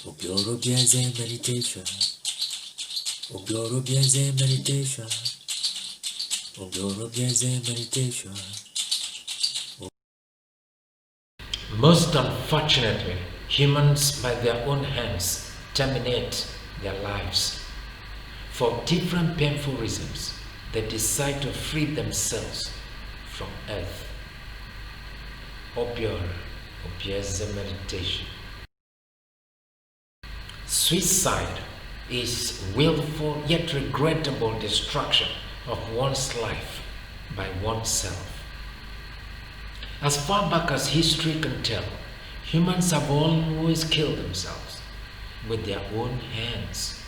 Obioraobiezemeditation. Obioraobiezemeditation. Obioraobiezemeditation. Most unfortunately, humans by their own hands terminate their lives. For different painful reasons, they decide to free themselves from earth. Obioraobiezemeditation. Suicide is willful yet regrettable destruction of one's life by oneself. As far back as history can tell, humans have always killed themselves with their own hands.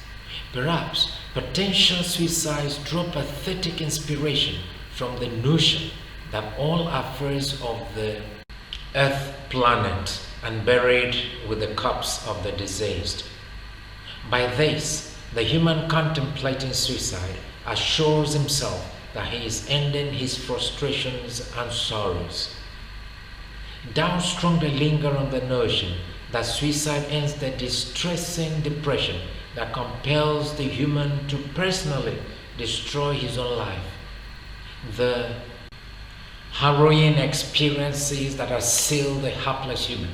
Perhaps potential suicides draw pathetic inspiration from the notion that all affairs of the earth planet and buried with the corpse of the deceased. By this, the human contemplating suicide assures himself that he is ending his frustrations and sorrows. Doubt strongly linger on the notion that suicide ends the distressing depression that compels the human to personally destroy his own life. The harrowing experiences that assail the hapless human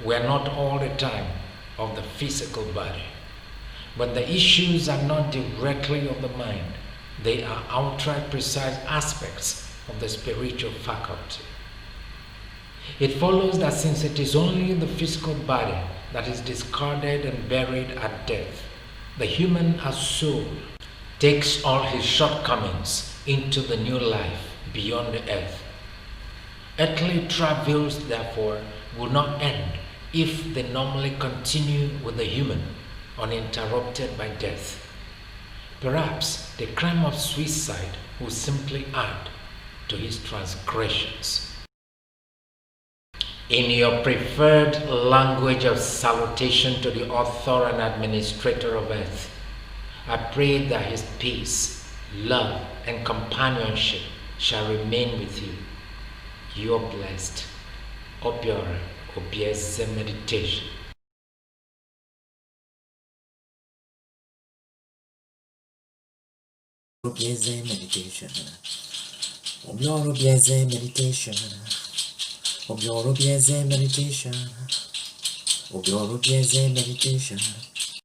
were not all the time of the physical body. But the issues are not directly of the mind. They are outright precise aspects of the spiritual faculty. It follows that since it is only the physical body that is discarded and buried at death, the human as soul takes all his shortcomings into the new life beyond the earth. Earthly travels, therefore, will not end if they normally continue with the human uninterrupted by death. Perhaps the crime of suicide will simply add to his transgressions. In your preferred language of salutation to the author and administrator of earth, I pray that his peace, love, and companionship shall remain with you. You are blessed. Obioraobiezemeditation. Obioraobiezemeditation. Obioraobiezemeditation. Obioraobiezemeditation. Obioraobiezemeditation.